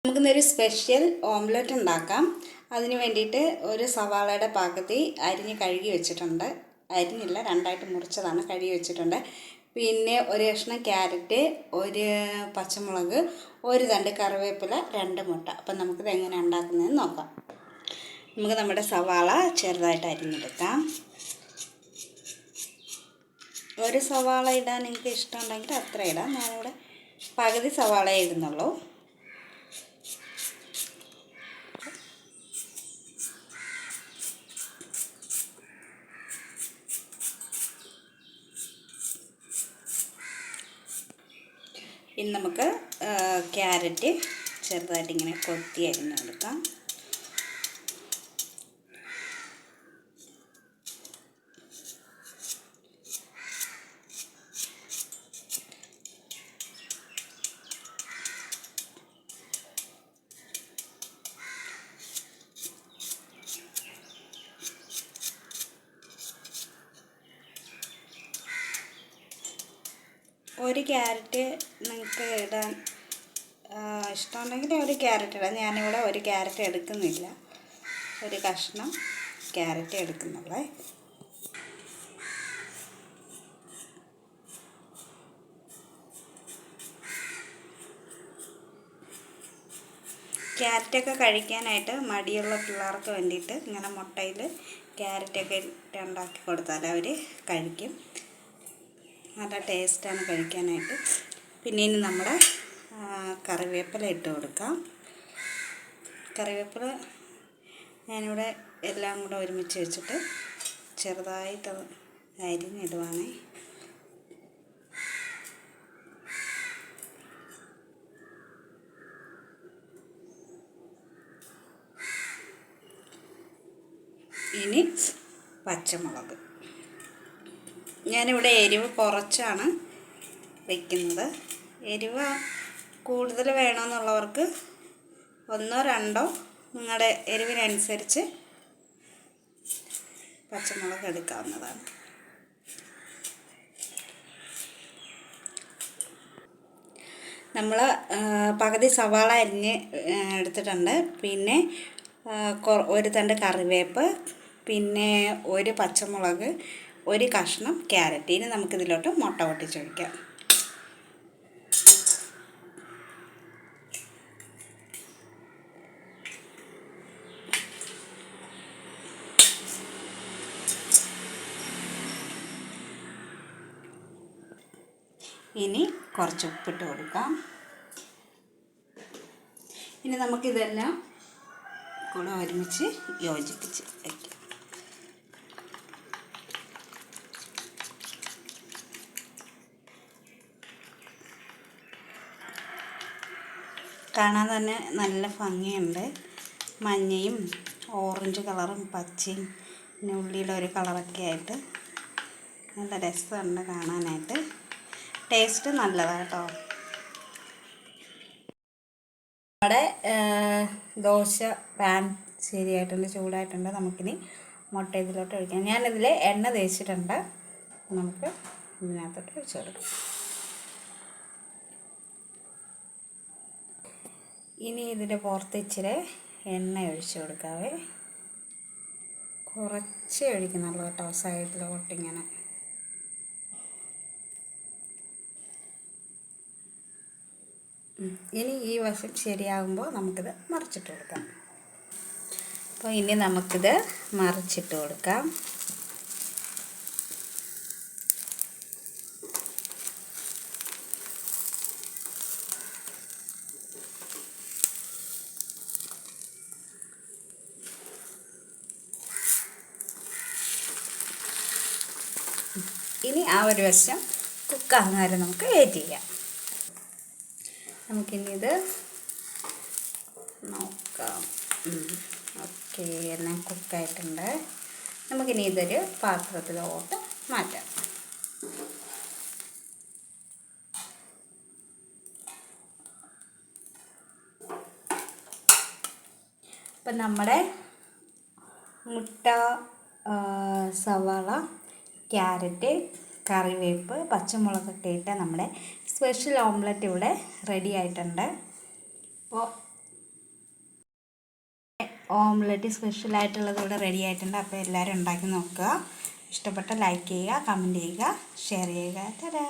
നമുക്കിന്നൊരു special omelette ഉണ്ടാക്കാം. അതിന് വേണ്ടിയിട്ട് ഒരു സവാളയുടെ പകുതി അരിഞ്ഞ് കഴുകി വെച്ചിട്ടുണ്ട്. അരിഞ്ഞില്ല, രണ്ടായിട്ട് മുറിച്ചതാണ്, കഴുകി വെച്ചിട്ടുണ്ട്. പിന്നെ ഒരു കഷ്ണം ക്യാരറ്റ്, ഒരു പച്ചമുളക്, ഒരു തണ്ട് കറിവേപ്പില, 2 മുട്ട. അപ്പം നമുക്കിത് എങ്ങനെ ഉണ്ടാക്കുന്നതെന്ന് നോക്കാം. നമുക്ക് നമ്മുടെ സവാള ചെറുതായിട്ട് അരിഞ്ഞെടുക്കാം. ഒരു സവാള ഇടാൻ നിങ്ങൾക്ക് ഇഷ്ടമുണ്ടെങ്കിൽ അത്ര ഇടാം. ഞാനിവിടെ പകുതി സവാള ഇടുന്നുള്ളൂ. ഇനി നമുക്ക് ക്യാരറ്റ് ചെറുതായിട്ട് ഇങ്ങനെ കൊത്തി അരിഞ്ഞെടുക്കാം. ഒരു ക്യാരറ്റ് നിങ്ങൾക്ക് ഇടാൻ ഇഷ്ടമുണ്ടെങ്കിൽ ഒരു ക്യാരറ്റ് ഇടാം. ഞാനിവിടെ ഒരു ക്യാരറ്റ് എടുക്കുന്നില്ല, ഒരു കഷ്ണം ക്യാരറ്റ് എടുക്കുന്നുള്ളേ. ക്യാരറ്റൊക്കെ കഴിക്കാനായിട്ട് മടിയുള്ള പിള്ളേർക്ക് വേണ്ടിയിട്ട് ഇങ്ങനെ മുട്ടയിൽ ക്യാരറ്റൊക്കെ ഇട്ട് ഉണ്ടാക്കി കൊടുത്താൽ അവർ കഴിക്കും. നല്ല ടേസ്റ്റാണ് കഴിക്കാനായിട്ട്. പിന്നെ ഇനി നമ്മുടെ കറിവേപ്പില ഇട്ട് കൊടുക്കാം. കറിവേപ്പില ഞാനിവിടെ എല്ലാം കൂടെ ഒരുമിച്ച് വെച്ചിട്ട് ചെറുതായിട്ട് അരിഞ്ഞിടുവാണേ. ഇനി പച്ചമുളക്, ഞാനിവിടെ എരിവ് കുറച്ചാണ് വയ്ക്കുന്നത്. എരിവ് കൂടുതൽ വേണമെന്നുള്ളവർക്ക് 1 2 നിങ്ങളുടെ എരിവിനനുസരിച്ച് പച്ചമുളക് എടുക്കാവുന്നതാണ്. നമ്മൾ പകുതി സവാള അരിഞ്ഞ് എടുത്തിട്ടുണ്ട്. പിന്നെ ഒരു തണ്ട് കറിവേപ്പ്, പിന്നെ ഒരു പച്ചമുളക്, ഒരു കഷ്ണം ക്യാരറ്റ്. ഇനി നമുക്കിതിലോട്ട് മുട്ട പൊട്ടിച്ചൊഴിക്കാം. ഇനി കുറച്ച് ഉപ്പിട്ട് കൊടുക്കാം. ഇനി നമുക്കിതെല്ലാം കൂടെ ഒരുമിച്ച് യോജിപ്പിച്ച് വയ്ക്കാം. കാണാൻ തന്നെ നല്ല ഭംഗിയുണ്ട്. മഞ്ഞയും ഓറഞ്ച് കളറും പച്ചയും പിന്നെ ഉള്ളിയുടെ ഒരു കളറൊക്കെ ആയിട്ട് നല്ല രസമുണ്ട് കാണാനായിട്ട്. ടേസ്റ്റ് നല്ലതാണ് കേട്ടോ. നമ്മുടെ ദോശ പാൻ ശരിയായിട്ടുണ്ട്, ചൂടായിട്ടുണ്ട്. നമുക്കിനി മുട്ട ഇതിലോട്ട് ഒഴിക്കാം. ഞാനിതിൽ എണ്ണ തേച്ചിട്ടുണ്ട്. നമുക്ക് ഇതിനകത്തോട്ട് ഒഴിച്ചു കൊടുക്കാം. ഇനി ഇതിൻ്റെ പുറത്ത് ഇച്ചിരി എണ്ണ ഒഴിച്ചു കൊടുക്കാവേ. കുറച്ച് ഒഴിക്കുന്നുള്ളൂ കേട്ടോ, സൈഡിലോട്ടിങ്ങനെ. ഇനി ഈ വശം ശരിയാകുമ്പോൾ നമുക്കിത് മറിച്ചിട്ട് കൊടുക്കാം. അപ്പോൾ ഇനി നമുക്കിത് മറിച്ചിട്ട് കൊടുക്കാം. ഇനി ആ ഒരു വശം കുക്കാകുന്ന വരെ നമുക്ക് വെയിറ്റ് ചെയ്യാം. നമുക്കിനി ഇത് നോക്കാം. ഓക്കെ, എല്ലാം കുക്കായിട്ടുണ്ട്. നമുക്കിനി ഇതൊരു പാത്രത്തിലോട്ട് മാറ്റാം. അപ്പം നമ്മുടെ മുട്ട, സവാള, ക്യാരറ്റ്, കറിവേപ്പ്, പച്ചമുളകൊക്കെ ഇട്ട് നമ്മുടെ സ്പെഷ്യൽ ഓംലെറ്റ് ഇവിടെ റെഡി ആയിട്ടുണ്ട്. അപ്പോൾ ഓംലെറ്റ് സ്പെഷ്യലായിട്ടുള്ളത് ഇവിടെ റെഡി ആയിട്ടുണ്ട്. അപ്പോൾ എല്ലാവരും ഉണ്ടാക്കി നോക്കുക. ഇഷ്ടപ്പെട്ട ലൈക്ക് ചെയ്യുക, കമൻറ്റ് ചെയ്യുക, ഷെയർ ചെയ്യുക. തരാ.